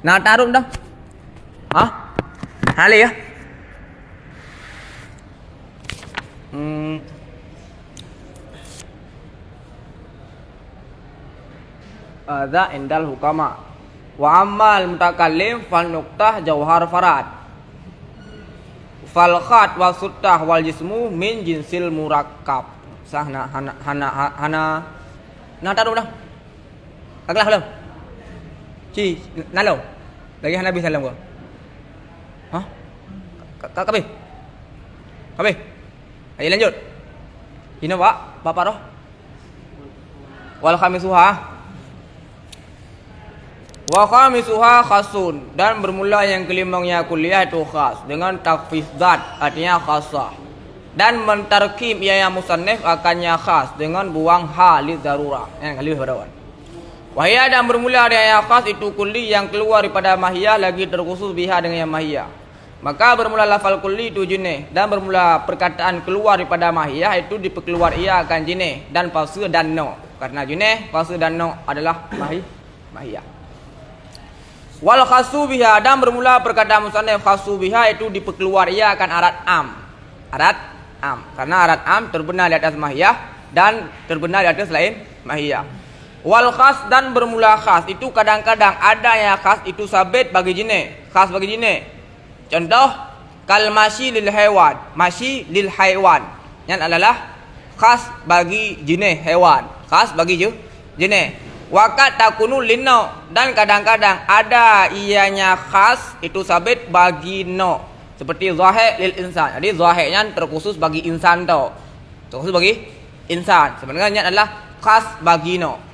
Nak taruh dah. Hah? Hali ya? Ada indal hukama. Wa ammal mutakallim fal nuqtah jauhar farad. Fal khat wa suttah wal jismu min jinsil murakkab. Sahna hana. Nak taruh dah. Aglah belum? Ci, nalo. Lagi hana habis salam gua. Hah? Kabeh. Kabeh. Ayo lanjut. Ini Pak, Bapak roh. Wal khamisuha. Wa khamisuha khasun, dan bermula yang kelimanya kuliah itu khas dengan takfif zat, artinya khasah. Dan mentarkim ia yang musannif akannya khas dengan buang ha li darurah. Yang kali berawan. Wahia, dan bermula dari yang khas itu kulli yang keluar daripada mahiyah lagi terkhusus biha dengan yang mahiyah. Maka bermula lafal kulli itu jenis, dan bermula perkataan keluar daripada mahiyah itu diperkeluar ia akan jenis dan palsu dan no. Karena jenis, palsu dan no adalah mahiyah. Wal khasu biha, dan bermula perkataan musannif khasu biha itu diperkeluar ia akan arat am. Arat am. Karena arat am terbenar di atas mahiyah dan terbenar di atas lain mahiyah. Wal khas, dan bermula khas itu kadang-kadang ada yang khas itu sabit bagi jenis, khas bagi jenis. Contoh kal masyi lil haiwan, masyi lil haiwan yang adalah khas bagi jenis hewan, khas bagi jenis. Wakat takunu linno, dan kadang-kadang ada ianya khas itu sabit bagi no, seperti zahir lil insan. Jadi zahirnya terkhusus bagi insan tau, terkhusus bagi insan, sebenarnya adalah khas bagi no.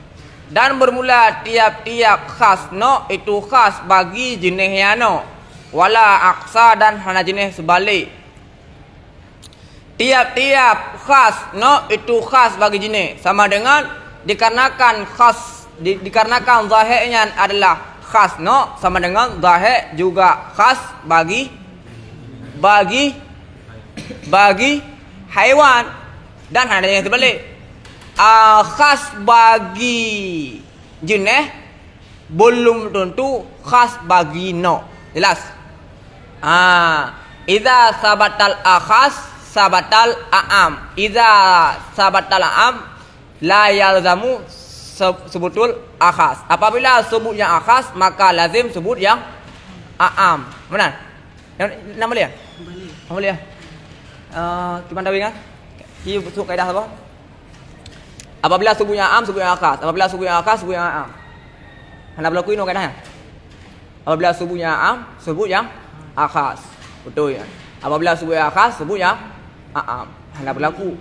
Dan bermula tiap-tiap khas no itu khas bagi jenisnya no, wala aksa, dan hana jenis sebalik. Tiap-tiap khas no itu khas bagi jenis, sama dengan dikarenakan khas dikarenakan zahirnya adalah khas no, sama dengan zahir juga khas bagi haiwan, dan hana jenis sebalik. Khas bagi jenis belum tentu khas bagi no. Jelas? Idza sabatal akhas sabatal a'am. Idza sabatal a'am la yalzamu sebutul akhas. Apabila sebut yang akhas maka lazim sebut yang a'am. Benar? Nama dia? Nama dia? Gimana ingat? Ki butuh kaidah apa? Apabila sebut yang am sebut yang akhas. Apabila sebut yang akhas sebut yang am. Hendak berlaku ini kaidahnya. Apabila sebut yang am sebut yang akhas. Betul ya. Apabila sebut yang akhas sebut yang am. Hendak berlaku.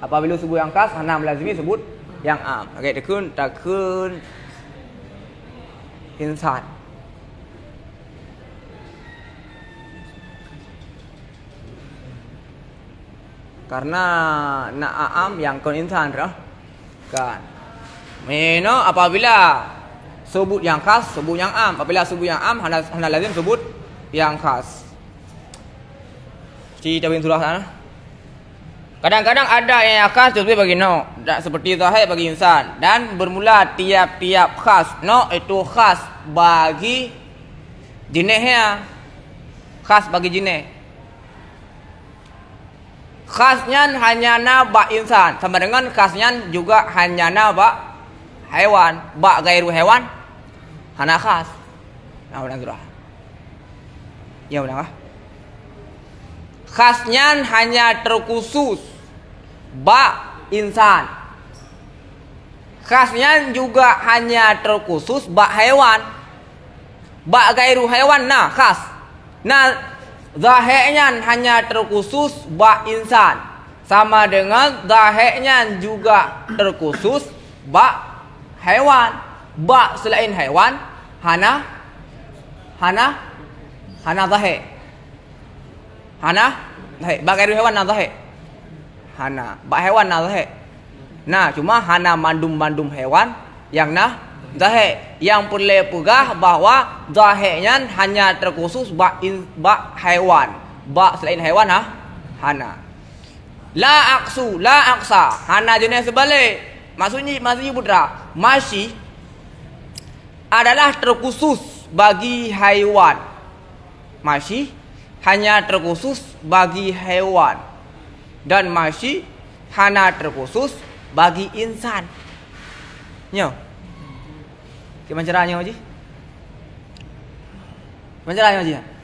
Apabila sebut yang akhas hendak melazimi sebut yang am. Okey, takun insan. Karena na'am yang kon insan kan. Meno apabila sebut yang khas sebut yang am. Apabila sebut yang am hendak lazim sebut yang khas. Ci tawin surah sana. Kadang-kadang ada yang khas disebut bagi no, seperti zahir bagi insan, dan bermula tiap-tiap khas no itu khas bagi jenisnya. Khas bagi jenis. Khasnya hanya ba insan, sama dengan khasnya juga hanya ba hewan. Ba gairu hewan hana khas. Nah, udah surah. Ya udah. Khasnya hanya terkhusus ba insan. Khasnya juga hanya terkhusus ba hewan. Ba gairu hewan nah khas. Nah, zahirnya hanya terkhusus ba insan, sama dengan zahirnya juga terkhusus ba hewan. Ba selain hewan hana zahir. Hana zahir. Ba gairu hewan na zahir. Hana. Ba hewan na zahir. Nah, cuma hana mandum hewan yang na zahir. Yang perlu pegah bahwa zahirnya hanya terkhusus ba hewan. Ba selain hewan hana. La aksu, la aksa, hana jenis sebalik. Maksudnya putra, masih adalah terkhusus bagi haiwan. Masih hanya terkhusus bagi haiwan. Dan masih hanya terkhusus bagi insan. Nyo. Gimana caranya Haji? Gimana caranya Haji?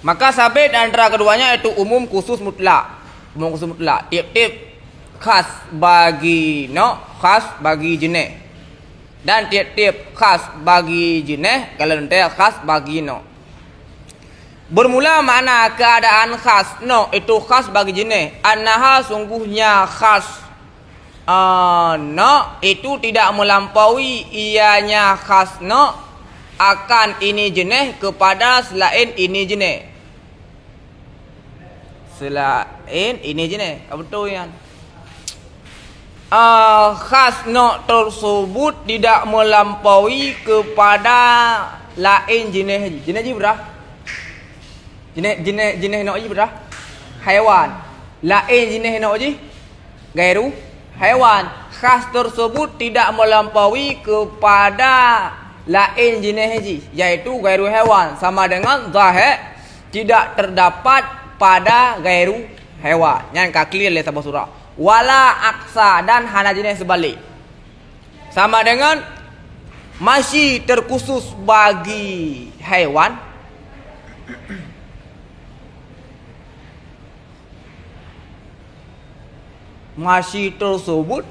Maka sabit antara keduanya itu umum khusus mutlak. Umum khusus mutlak. Tiap-tiap khas bagi khas bagi jenis. Dan tiap-tiap khas bagi jenis, kalau nanti khas bagi Bermula makna keadaan khas itu khas bagi jenis. Annaha sungguhnya khas itu tidak melampaui ianya khas akan ini jenis kepada selain ini jenis. Selain ini jenis. Apa betul kan? Khas tersebut tidak melampaui kepada lain jenis. Jenis je berapa? Jenis je berapa? Haiwan. Lain jenis je? Gairu haiwan. Khas tersebut tidak melampaui kepada lain jenis haji, yaitu gairu hewan, sama dengan zahir tidak terdapat pada gairu hewan. Yang kaki oleh sabah surah. Wala aksa, dan hana jenis sebalik. Sama dengan masih terkhusus bagi hewan. Masih tersebut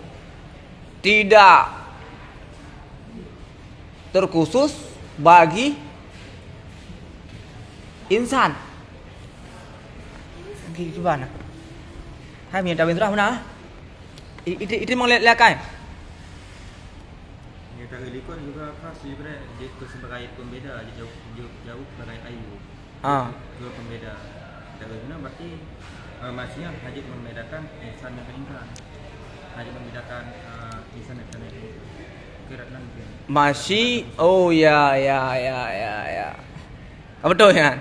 tidak terkhusus bagi insan. Gimana? Hai minta bentrah mana? Itu mengelakkan. Ya tak likon juga khas sebenarnya dia sebagai pembeda jauh sebagai ayu. Dua pembeda. Tak benar berarti masihnya hajib membedakan insan dan insan. Hajib membedakan insan dan insan. Masih, oh ya. Betul kan?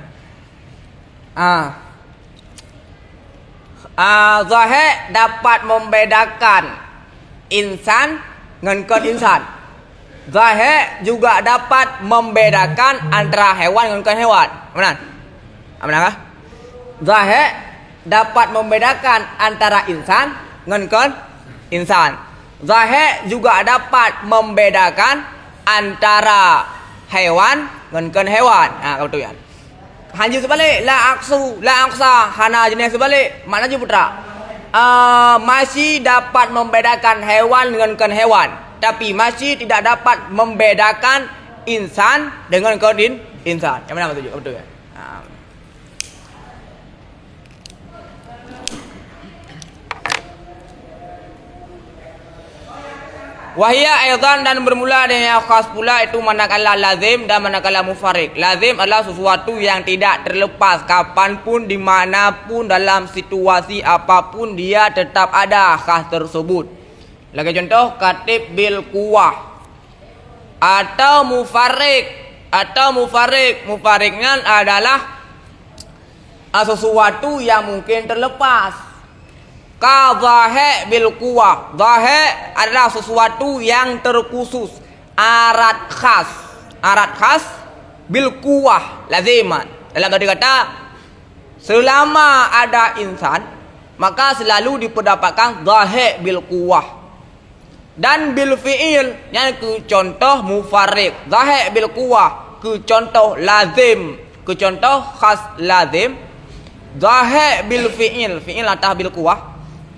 Zahir dapat membedakan insan dengan insan. Zahir juga dapat membedakan antara hewan dengan hewan. Benar? Benar? Zahir dapat membedakan antara insan dengan insan. Zahir juga dapat membedakan antara hewan dengan hewan. Betul kan? Hanya sebalik, la aksa, hana jenis sebalik. Maknanya putra, masih dapat membedakan hewan dengan hewan, tapi masih tidak dapat membedakan insan dengan insan. Yang mana betul? Betul kan? Wahia aidan, dan bermula dengan khas pula itu manakala lazim dan manakala mufarik. Lazim adalah sesuatu yang tidak terlepas kapanpun, dimanapun, dalam situasi apapun dia tetap ada khas tersebut. Lagi contoh katib bil kuwah atau mufarik. Mufariknya adalah sesuatu yang mungkin terlepas. Ka zahir bil kuwah. Zahir adalah sesuatu yang terkhusus. Arat khas bil kuwah laziman. Dalam tadi kata, selama ada insan, maka selalu diperdapatkan zahir bil kuwah. Dan bil fi'il, yang ke contoh mufarrik. Zahir bil kuwah, ke contoh lazim, ke contoh khas lazim. Zahir bil fi'il, fi'il atas bil kuwah.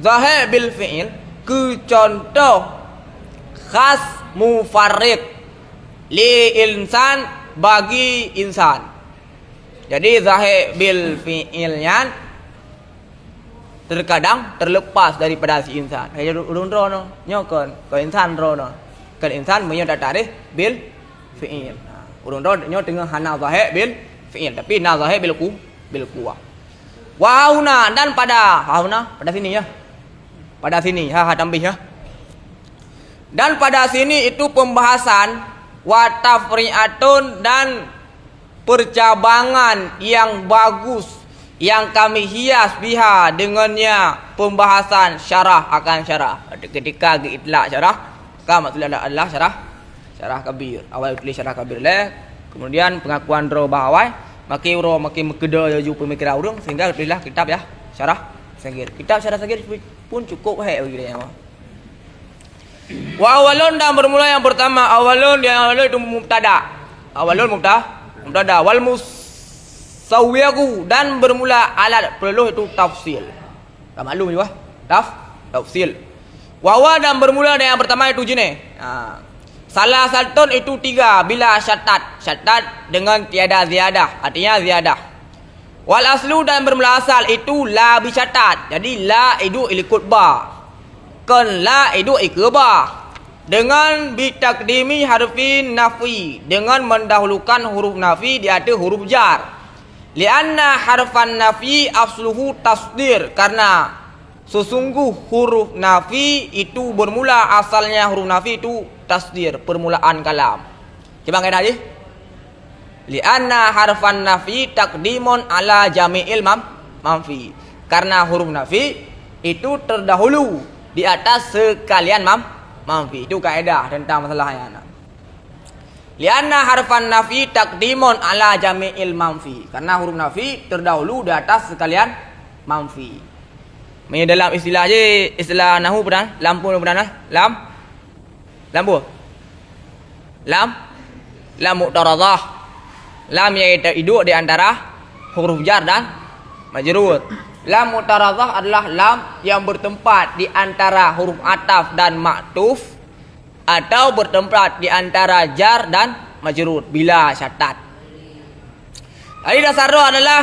Zahir bil fi'il, ke contoh khas mufarrik li insan, bagi insan. Jadi zahir bil fi'ilnya terkadang terlepas daripada si insan. Kayak urun-ro no, nyokon ke insan ro no. Ke insan punya tarikh bil fi'il. Urun-ro nyo tengah hana zahir bil fi'il, tapi na zahir bil kuwah. Wa hauna, dan pada sini ya. Pada sini, tambah ya. Dan pada sini itu pembahasan wa tafri'atun dan percabangan yang bagus yang kami hias biha dengannya pembahasan syarah akan syarah. Ketika itlaq syarah, kan maksudnya adalah syarah kabir. Awal tulis syarah kabir lah, kemudian pengakuan ro bahawai, makin mekeda ju pemikiran urang sehingga tulislah kitab ya syarah sagir. Kitab syarah sagir pun cukup begitu ya. Wa awalun dan bermula yang pertama, awalun itu mubtada. Awalun mubtada wal musawwiqu dan bermula alat perlu itu tafsil. Tak maklum juga. Tafsil. Wa dan bermula yang pertama itu jenis. Salah satu itu 3 bila syatat dengan tiada ziyadah, artinya ziyadah. Wal aslu dan bermula asal itu la bi syatat. Jadi la itu ikut ba. Kan la itu ikba dengan bitakdimi harfi nafi, dengan mendahulukan huruf nafi di atas huruf jar. Lianna harfan nafi asluhu tasdir, karena sesungguh huruf nafi itu bermula asalnya huruf nafi itu tasdir, permulaan kalam. Coba kaidah aja. Lianna harfan nafi takdimun ala jami'il manfi, karena huruf nafi itu terdahulu di atas sekalian manfi. Itu kaidah tentang masalah yang lianna harfan nafi takdimun ala jami'il manfi, karena huruf nafi terdahulu di atas sekalian manfi. Ini dalam istilah je, istilah nahwu pernah lampu pernah lampu lam mu'taradah, lam yang hidup di antara huruf jar dan majrur. Lam mu'taradah adalah lam yang bertempat di antara huruf ataf dan maktuf, atau bertempat di antara jar dan majrur bila syatat. Jadi dasarnya adalah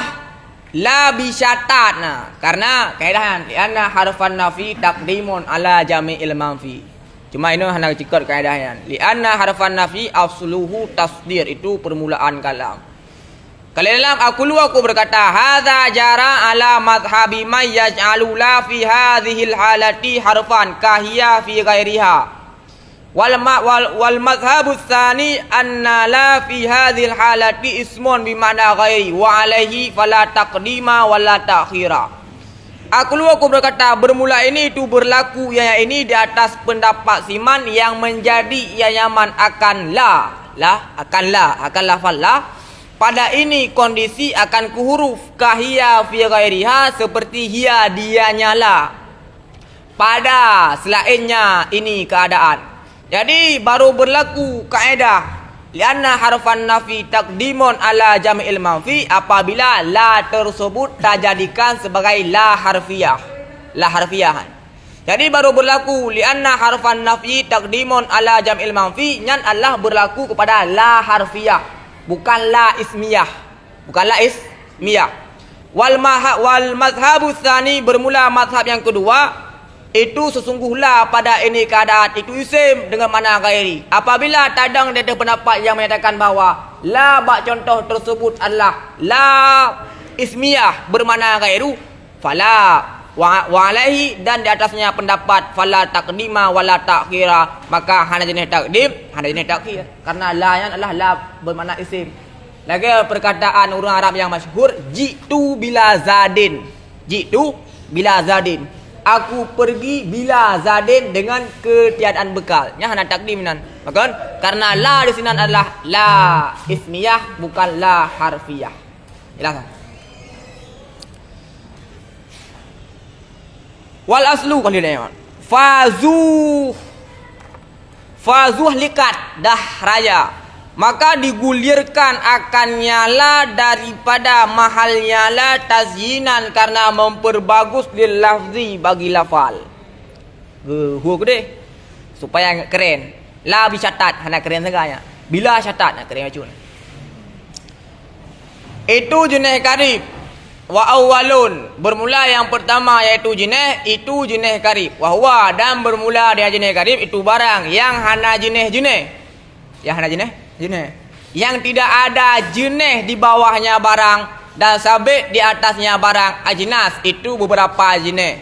la bi syatat. Nah, karena kaedahan lianna harfan nafi taqdimun ala jami'il manfi. Cuma ini hanya cikar kaedahnya. Lianna harfan nafi asluhu tasdir, itu permulaan kalam. Kalau dalam aku berkata hadza jara ala madhhabi may yaj'alu la fi hadhil halati harfan kahiya fi ghairiha wal madhhabu tsani anna la fi hadhil halati ismun bi ma'na ghairi wa alaihi fala taqdima wala ta'khira. Aku berkata bermula ini itu berlaku yang ini di atas pendapat Siman yang menjadi yayaman akan akan lafal la. Pada ini kondisi akan ku huruf kahia fi ghairiha, seperti hiya dianya la. Pada selainnya ini keadaan. Jadi baru berlaku kaedah lianna harfan nafi taqdimun ala jami'il manfi apabila la tersebut dijadikan sebagai la harfiah. Jadi baru berlaku lianna harfan nafi taqdimun ala jam'il manfi, nyan Allah berlaku kepada la harfiah, bukan la ismiyah. Wal mazhabu tsani bermula mazhab yang kedua, itu sesungguhlah pada ini keadaan itu isim dengan makna ghairi. Apabila tadang ada pendapat yang menyatakan bahawa la bak contoh tersebut adalah la ismiyah bermakna ghairu, fala wa alaihi, dan di atasnya pendapat fala taqdima wala ta'khira, maka hanya jenis takdim, hanya jenis takhir, karena la yang adalah la bermakna isim. Lagi perkataan orang Arab yang masyhur, jitu bila zadin, aku pergi bila zadin dengan ketiadaan bekal. Nya hanya takdim nan. Maka karena la di sini adalah la ismiyah bukan la harfiyah. Jelas? Wal aslu kan dia fazuh likat dah raya, maka digulirkan akan nyala daripada mahal nyala tazyinan, karena memperbagus lil lafzi bagi lafal. Deh supaya keren. La bi syatat hana keren segala. Bila syatat nak keren macam. Itu jenis karib. Wa awwalun bermula yang pertama yaitu jenis, itu jenis karib. Wa huwa dan bermula dia jenis karib itu barang yang hana jenis. Yang hana jenis. Yang tidak ada jenis di bawahnya barang dan sabit di atasnya barang. Ajnas itu beberapa jenis.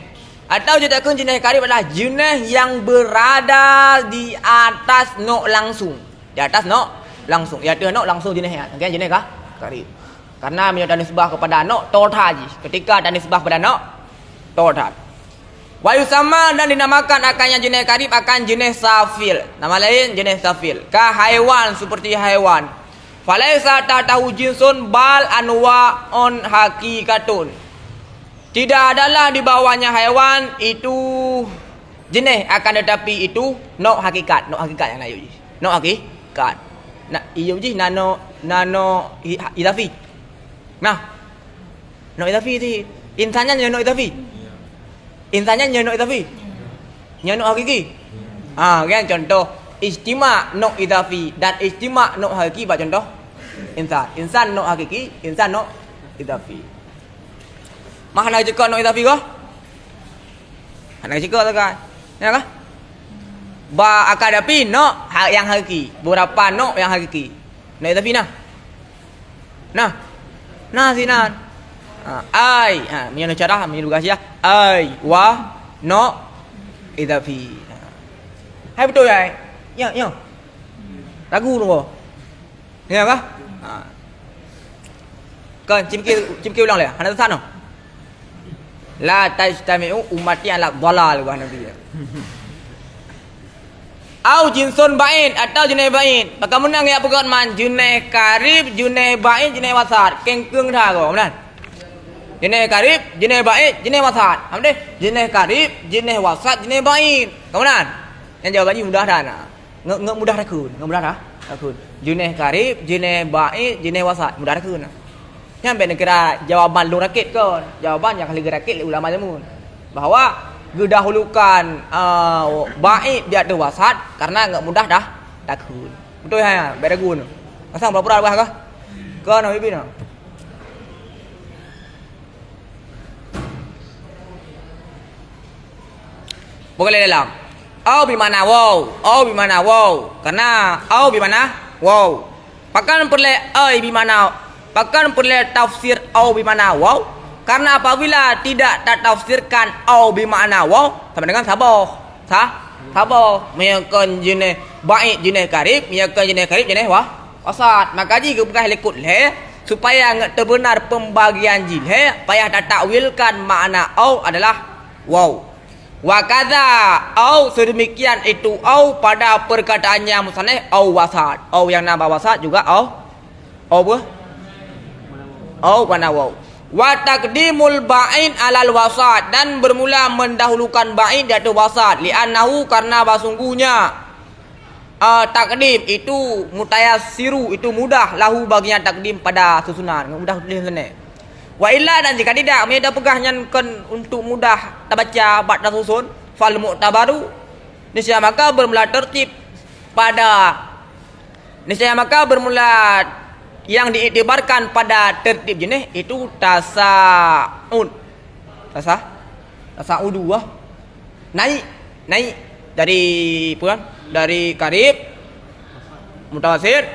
Atau katakan jenis karib adalah jenis yang berada di atas nok langsung. Di atas nok langsung. Di atas nok langsung jenisnya. Okay, jenis kah? Karib. Karena menyatakan nisbah kepada nok tawtaji. Ketika ada nisbah kepada nok tawtat. Wa yusamma dan dinamakan akannya jenis karib akan jenis safil. Nama lain jenis safil. Ka haiwan seperti haiwan. Falaisa tahu jinsun bal anwa'un hakikatun. Tidak adalah di bawahnya haiwan itu jenis akan tetapi itu nok hakikat yang lain. Nok hakikat. Nah, iyo je nano idafi. Nah. Nok idafi tu insannya nok idafi. Insannya nok idafi. Nok hakiki. Kan contoh istima nok idafi dan istima nok hakiki ba contoh. Insan nok hakiki, insan nok idafi. Mana juga nok idafi kah? Mana juga tu kan? Ya kah? Ba akadapi nok yang hakiki. Berapa nok yang hakiki? Nok idafi nah. Nah sinan. Ai, punya cara, punya tugas ya. Ai wa no idafi. Hai betul ya? Ya. Ragu tu. Ya kah? Kan cimki ulang le. Hana sana. La tajtami'u ummati ala dhalal wa nabi. Au jinsun ba'in atau jenis ba'in. Bagaimana ya bukan man jenis karib, jenis ba'in, jenis wasat. Kengkung dah kau, benar? Jenis karib, jenis ba'id, jenis wasat. Apa dia? Jenis karib, jenis wasat, jenis ba'id. Kemudian yang jawabannya mudah dah nak. Enggak mudah rakun, enggak mudah dah. Rakun. Jenis karib, jenis ba'id, jenis wasat, mudah rakun. Yang ben kira jawaban lu rakit kan. Jawaban yang kali rakit ulama jamun. Bahwa gedahulukan ba'id dia tu wasat karena enggak mudah dah rakun. Betul ya? Berakun. Pasang berapa dah kah? Kan habis ni. Boleh dalam. Au bimana wow. Au bimana wow. Karena au bimana wow. Bahkan perlu ai bimana. Bahkan perlu tafsir au bimana wow. Karena apabila tidak tafsirkan au bimana wow sama dengan saboh. Saboh meyakan jenis baik jenis karib, meyakan jenis karib jenis wasat. Maka jika bukan lekut le supaya enggak terbenar pembagian jilhe, payah takwilkan makna au adalah wow. Wa kadza au sedemikian itu au pada perkataannya musannaf au wasat. Au yang nambah wasat juga au apa? Au pada waw. Wa taqdimul ba'in alal wasat dan bermula mendahulukan ba'in di atas wasat li'annahu karena basungguhnya takdim itu mutayassiru itu mudah lahu baginya takdim pada susunan mudah tulis sana. Wa illa dan jika tidak ada pegahnya untuk mudah terbaca ba'da susun fal mu'tabaru niscaya maka bermula tertib pada niscaya maka bermula yang diiktibarkan pada tertib jenis itu tasa'ud. Tasa'ud naik dari puan dari karib mutawasit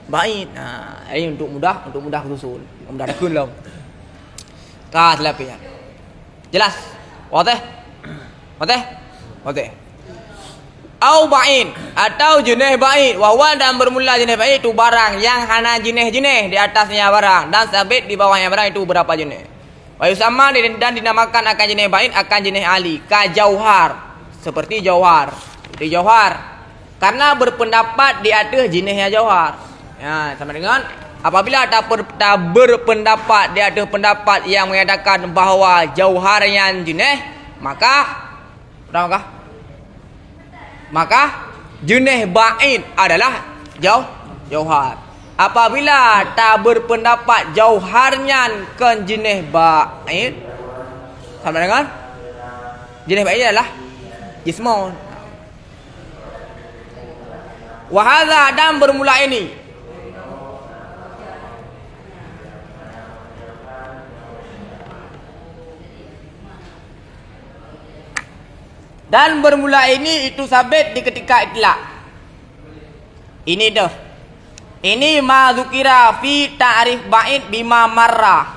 ba'id. Nah, ini untuk mudah susun, mudah rakun lah. Ka selapian. Jelas? Wadih? Au ba'in atau jenis ba'id wahwa dan bermula jenis ba'id itu barang yang hana jenis-jenis di atasnya barang dan sabit di bawahnya barang itu berapa jenis. Wa yusamma dan dinamakan akan jenis ba'id akan jenis ali ka jauhar seperti jauhar. Seperti jauhar karena berpendapat di atas jenisnya jauhar. Ya, sama dengan apabila ada berpendapat di atas pendapat yang mengatakan bahawa jauhar yang jenis maka jenis ba'id adalah jauhar. Apabila tak berpendapat jauharnya ke jenis ba'id sama dengan jenis ba'id adalah jismun. Wa hadza dan bermula ini dan bermula ini itu sabit di ketika itlaq. Ini dah. Ini ma dzukira fi ta'rif ba'id bima marra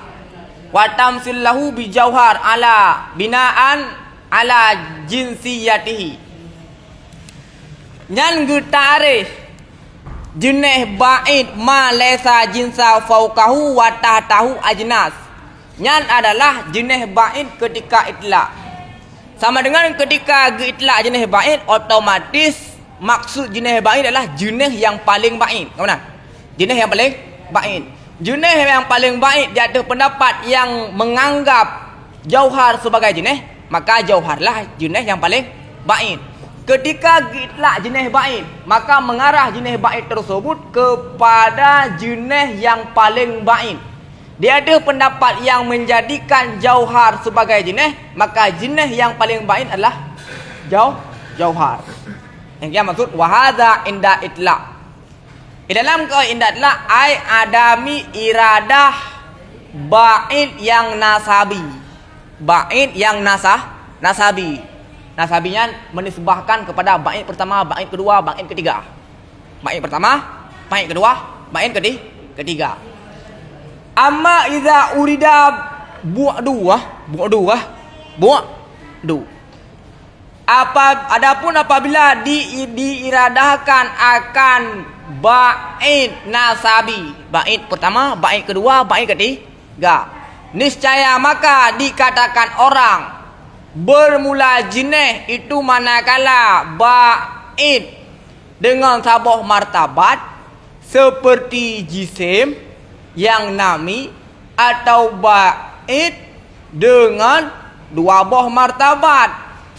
wa tamsil lahu bi jauhar ala binaan ala jinsiyatihi. Nyan gu tarikh jenis ba'id ma laysa jinsa fauqahu wa tahtahu ajnas. Nyan adalah jenis ba'id ketika itlaq. Sama dengan ketika itlaq jenis ba'id, otomatis maksud jenis ba'id adalah jenis yang paling ba'id. Kamu jenis yang paling ba'id. Jenis yang paling ba'id dia ada pendapat yang menganggap jauhar sebagai jenis, maka jauharlah jenis yang paling ba'id. Ketika itlaq jenis ba'id, maka mengarah jenis ba'id tersebut kepada jenis yang paling ba'id. Dia ada pendapat yang menjadikan jauhar sebagai jenis, maka jenis yang paling ba'id adalah jauhar. Yang dia maksud wahada inda itlaq. Di dalam inda itlaq ai adami iradah ba'id yang nasabi. Ba'id yang nasabi. Nasabinya menisbahkan kepada ba'id pertama, ba'id kedua, ba'id ketiga. Ba'id pertama, ba'id kedua, ba'id ketiga. Amma iza urida bu'du. Adapun apabila diiradahkan akan ba'id nasabi, ba'id pertama, ba'id kedua, ba'id ketiga, niscaya maka dikatakan orang bermula jenis itu manakala ba'id dengan sabah martabat seperti jisim yang nami, atau ba'id dengan dua buah martabat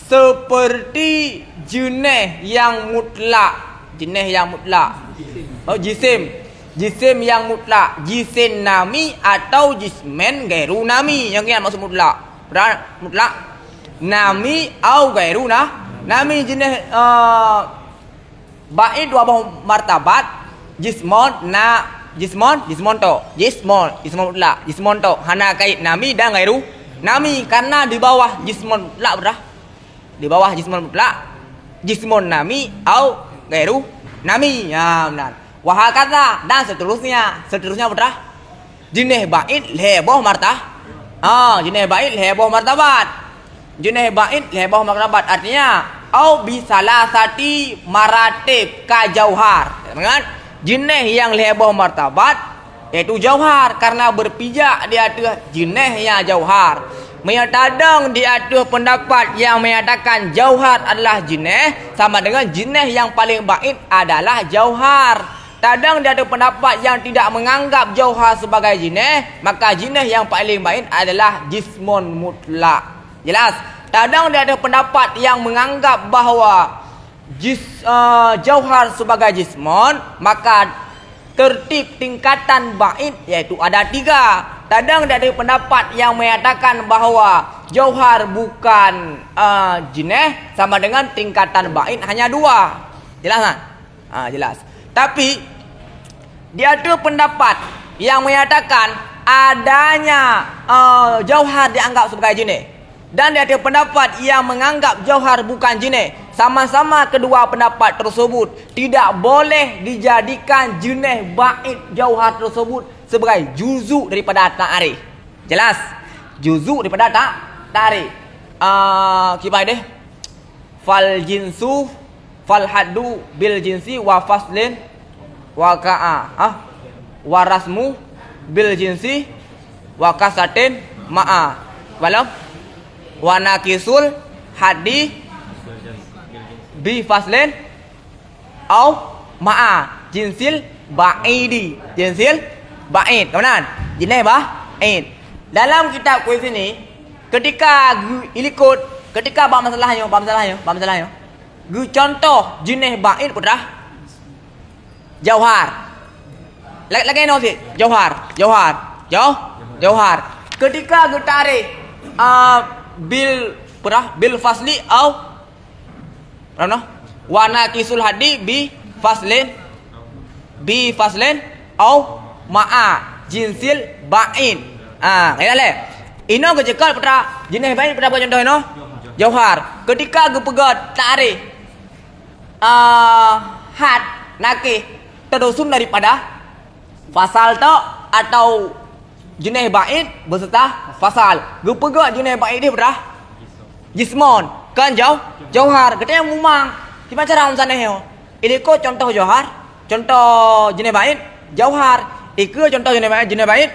seperti jenis yang mutlak. Jenis yang mutlak, jisim yang mutlak, jisim nami atau jismen gairu nami. Yang ini maksud mutlak. Mutlak nami au gairu nami. Jenis ba'id dua buah martabat, jismon mutlak, jismon to hana kait nami dan gairu nami, karena di bawah jismon mutlak berah, di bawah jismon mutlak, jismon nami au gairu nami. Ya benar. Wahakata dan seterusnya berah. Jenis ba'id leboh jenis ba'id leboh martabat. Jenis ba'id leboh martabat artinya au bisalasati maratib ka jauhar. Dengan jenis yang leboh martabat yaitu jauhar, karena berpijak di atas jenis yang jauhar. Menyatadang di atas pendapat yang menyatakan jauhar adalah jenis, sama dengan jenis yang paling ba'id adalah jauhar. Kadang dia ada pendapat yang tidak menganggap jauhar sebagai jenis, maka jenis yang paling ba'id adalah jismun mutlak. Jelas? Kadang dia ada pendapat yang menganggap bahawa jauhar sebagai jismun, maka tertib tingkatan ba'id yaitu ada 3. Kadang dia ada pendapat yang menyatakan bahawa jauhar bukan jenis, sama dengan tingkatan ba'id hanya 2. Jelas tak? Jelas. Tapi dia ada pendapat yang menyatakan adanya jauhar dianggap sebagai jenis, dan dia ada pendapat yang menganggap jauhar bukan jenis. Sama-sama kedua pendapat tersebut tidak boleh dijadikan jenis ba'id jauhar tersebut sebagai juzuk daripada ta'rif. Jelas? Juzuk daripada ta'rif. Kipai deh. Fal jinsu fal haddu bil jinsi wa faslin wa ka'a. Wa rasmu bil jinsi wa kasatin ma'a. Walau wa nakisul haddi bi faslin au ma'a jinsil ba'idi. Jinsil ba'id. Kemudian jenis ba'id. Dalam kitab kuis ini, ketika ikut ketika bab masalahnya. Gu contoh jenis ba'id putra jauhar. Lagi no sih jauhar. Ketika gu tarik bil fasli au wana kisul hadi bi faslin au ma'a jinsil ba'id. Kaya le. Ino ke jekal putra jenis ba'id putra contoh ino jauhar. Ketika gu pegat tarik had nakih terusum daripada fasal to atau jenis ba'id beserta fasal. Gu pegat jenis ba'id dia putra Jismon kan jauhar kita yang mumang gimana cara musannaf yo iliko contoh jauhar contoh jenis bait jauhar ike contoh jenis bait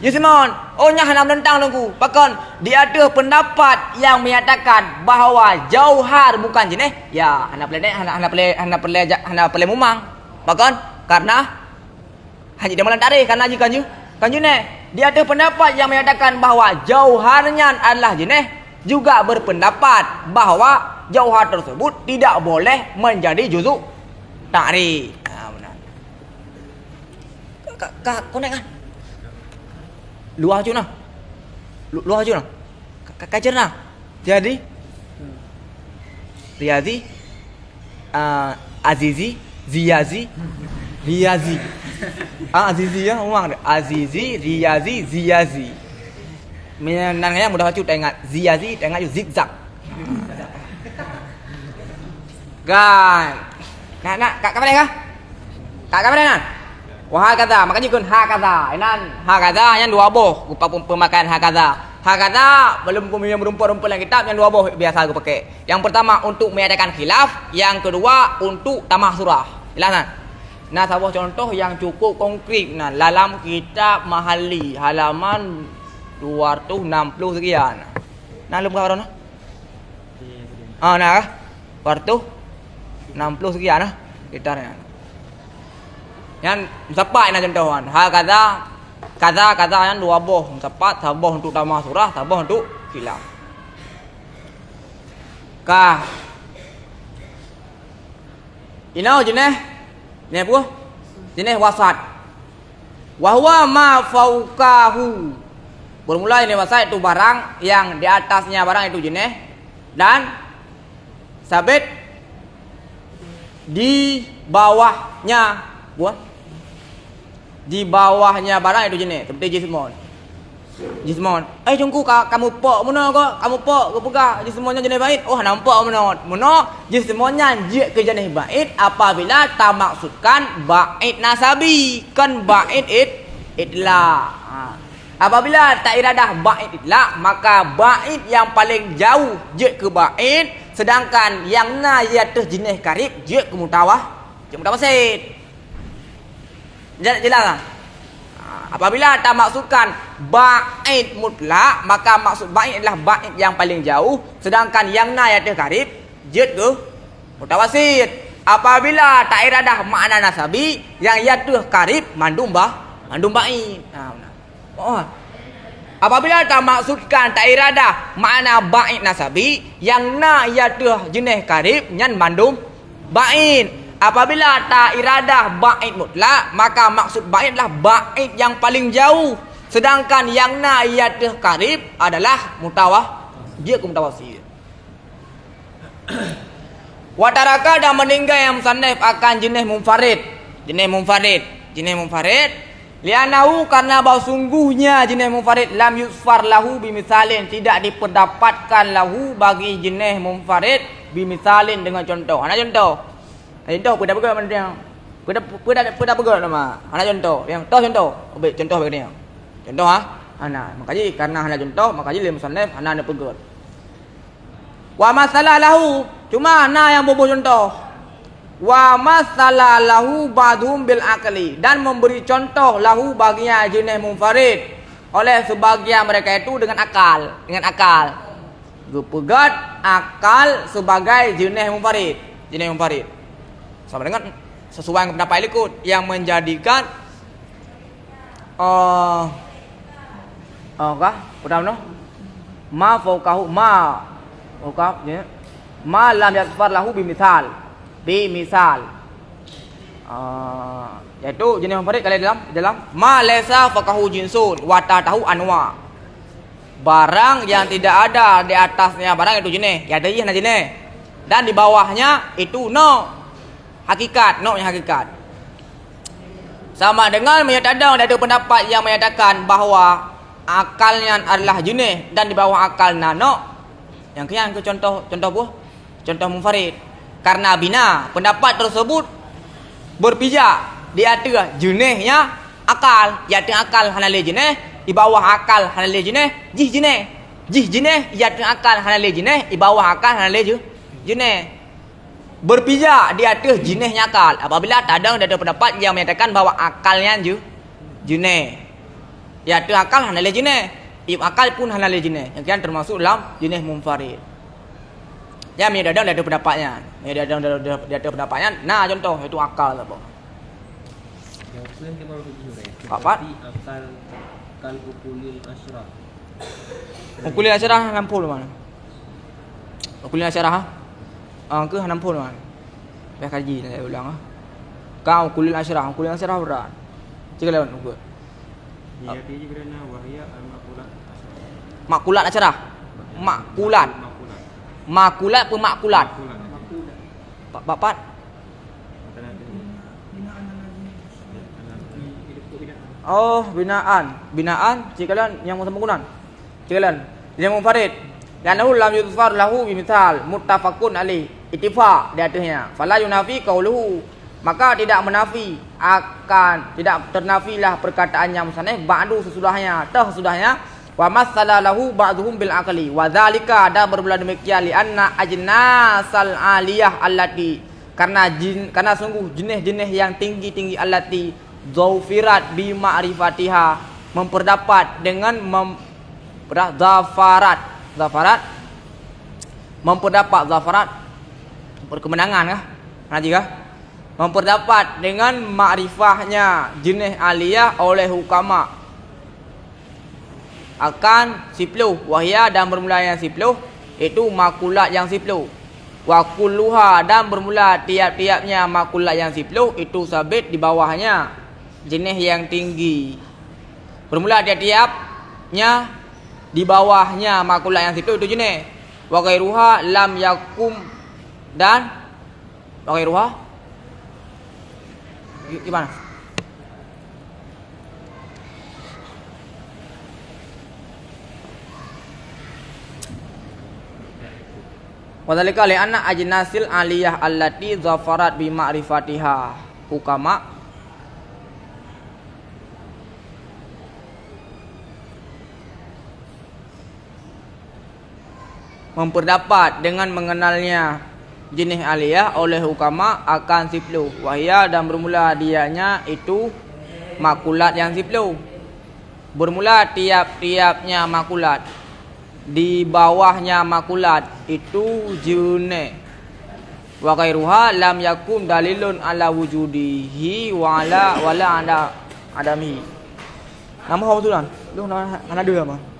Jismon oh nya hanam tentang nunggu bahkan dia ada pendapat yang menyatakan bahawa jauhar bukan jenis ya hana pelai mumang bahkan karena haji dia melantari karena jika kanju ne dia ada pendapat yang menyatakan bahawa jauharnya adalah jenis juga berpendapat bahawa jauhar tersebut tidak boleh menjadi juzuk ta'rif. Benar. Kau naik kan? Luar aja nah. Luar aja nah. Kacer nah. Jadi Riyazi Azizi Ziyazi Riyazi Azizi ya memang Azizi Riyazi Ziyazi menangnya mudah baca tengah Ziyazi tengah zigzag kan nak kak mana kah kak mana kan wah kata makanya kun hakata inan hakata yang dua boh rupa pemakaian hakata belum kemudian berumpun yang kitab yang dua boh biasa aku pakai yang pertama untuk mengadakan khilaf yang kedua untuk tamah surah jelasan. Nah, sebuah contoh yang cukup konkret nah dalam kitab Mahali halaman 260 sekian. Nah, lu berapa nah? Nah, 260 sekian nah gitarnya. Yang sepat nah contohan. Kata yang dua boh, sepat saboh untuk tamah surah, saboh untuk khilaf. Kah. Inau jenis ni apa? Jenis wasat. Wahwa ma fauqahu. Bermula ini wasat itu barang yang di atasnya barang itu jenis dan sabit di bawahnya buah. Di bawahnya barang itu jenis seperti jismon. Jungku kamu pok mana kau? Kamu pok kau pegang jismonnya jenis bait. Oh nampak mana jismonnya je ke jenis bait apabila tak maksudkan bait nasabi kan bait itla. Apabila tak iradah bait itla maka bait yang paling jauh je ke bait sedangkan yang na ialah jenis karib je ke mutawasid. Jelas tak? Apabila tak maksudkan bait mutlak maka maksud bait adalah bait yang paling jauh sedangkan yang na ialah karib jid ke mutawasid. Apabila tak iradah makna nasabi yang ialah karib mandum bait. Apabila tak maksudkan tak iradah makna bait nasabi yang na ialah jenis karib nyan mandum bait. Apabila tak iradah bait mutlak maka maksud bait adalah bait yang paling jauh sedangkan yang na ialah karib adalah dia ke mutawasid. Wataraka dan meninggal yang musannaf akan jenis munfarid lianahu karena bahawa sungguhnya jenis munfarid lam yusfar lahu bimisalin tidak diperdapatkan lahu bagi jenis munfarid bimisalin dengan contoh. Ana contoh pada pegang mana dia? Pada pegang nama. Anak contoh, yang contoh. Ambil contoh begini. Contoh anak. Makanya karena anak contoh, makanya lim musannaf anak pegang. Wa masalah lahu, cuma anak yang bobo contoh. Wa masalah lahu ba'dhum bil aqli dan memberi contoh lahu baginya jenis munfarid oleh sebagian mereka itu dengan akal. Gepegat akal sebagai jenis munfarid. Sama dengan sesuai dengan pendapat ikut yang menjadikan ma fauqahu ma lam yasfar lahu bimisal yaitu jenis munfarid kalau dalam ma laysa faqahu jinsun wa tahu anwa barang yang tidak ada di atasnya barang itu jenis ya tadi jenis dan di bawahnya itu hakikat. Sama dengan menyatakan ada pendapat yang menyatakan bahawa akalnya adalah jenis dan di bawah akal nano. Yang kian ke contoh buah. Contoh munfarid. Karena bina pendapat tersebut berpijak di atas jenisnya akal. Di atas akal hanali jenis, di bawah akal hanali jenis, jenis. Jenis di atas akal hanale jenis, di bawah akal hanale jenis. Berbeza di atas jenisnya akal. Apabila kadang ada pendapat yang menyatakan bahwa akalnya jenis. Di atas akal hanale jenis. If akal pun hanale jenis. Yang kan termasuk dalam jenis munfarid. Ya, ada pendapatnya. Ada pendapatnya. Nah, contoh itu akal apa? Apa? Akal ukulil asyrah. Ukulil asyarah 60 mana? Ukulil asyarah ke 60 mana? Saya kaji saya ulang ah. Kau ukulil asyarah berat. Cik lawan ukur. Dia juga kerana wahya al-maqulat asyrah. Makulat asyarah. Makulat pun makulat. Bapak. Oh, binaan cik kalian yang menggunakan. Jalan yang munfarid lanahu lam yuzfar lahu bimithal muttafaqun alaih ittifaq di atasnya fala yunafi qauluhu maka tidak menafi akan tidak ternafilah perkataannya musannif ba'du sesudahnya wa masala lahu ba'dhum bil aqli wa dzalika ada berbeda demikian li anna ajnasal aliyah allati karena sungguh jenis-jenis yang tinggi-tinggi allati zaufirat bi ma'rifatiha memperdapat dengan memperdapat zafarat berkemenangan kah? Nanti kah? Memperdapat dengan makrifahnya jenis aliyah oleh hukama akan sipluh wahya dan bermula yang sipluh itu makulat yang sipluh wa kulluha dan bermula tiap-tiapnya makulat yang sipluh itu sabit di bawahnya jenis yang tinggi bermula tiap-tiapnya di bawahnya makulat yang situ itu jenis wa ghairuha lam yakum dan wa ghairuha gimana wa dzalika li anna ajnasil aliyah allati zafarat bi ma'rifatiha hukama memperdapat dengan mengenalnya jenis aliyah oleh hukama akan sipluh wahya dan bermula dianya itu makulat yang sipluh bermula tiap-tiapnya makulat di bawahnya makulat itu jenis wa ghairuha lam yakum dalilun ala wujudihi wala ada adami nama apa tulan lu nama ada apa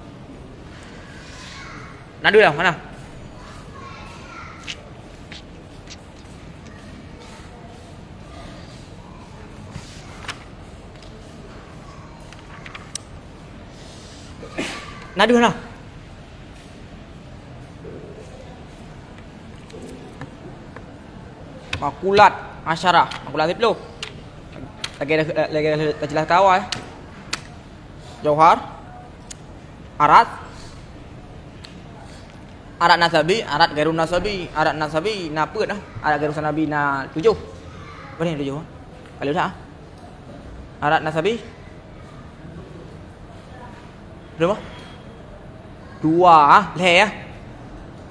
nadu lah mana nadu mana makulat asyarah makulat itu lagi jelas tahu ya jauhar arat nasabi, arat gairun nasabi, arat nasabi na put lah, arat gairun nasabi na 7. Apa ni 7? Kali dah. Arat nasabi. Berapa? 2 ah, le ya.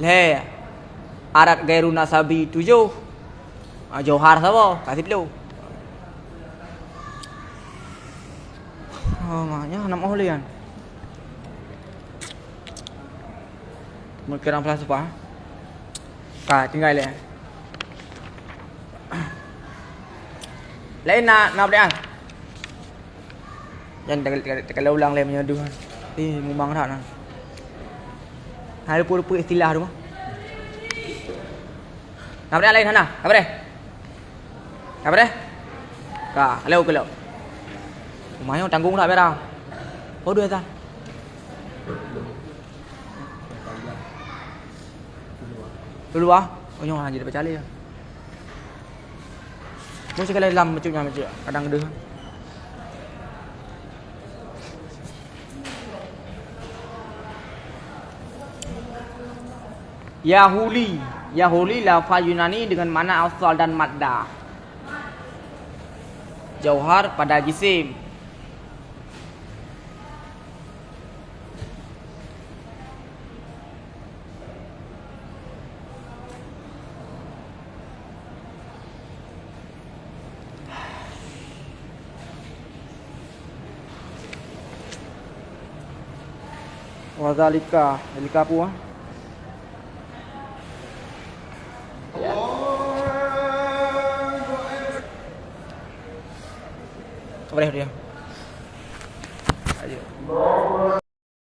Le. Arat gairun nasabi 7. Johar siapa? Kasih dulu. Oh, maknya nama olian. Mungkin orang falsafah. Tinggal le. Lain nak berang. Jangan kalau ulang le menyeduh. Memang tak nak. Hari lupa istilah tu mah. Nak berang lain sana. Apa deh? Apa deh? Kalau. Rumahnya tanggung tak berang. Oh dua tak. Dulu ah, nyong aja dapat cali ya. Mesti kalau dalam macam kadang ada. Yahuli lafaz Yunani dengan mana asal dan madda. Jauhar pada jisim. Wazalika, zalika apa? Boleh dia. Ayo.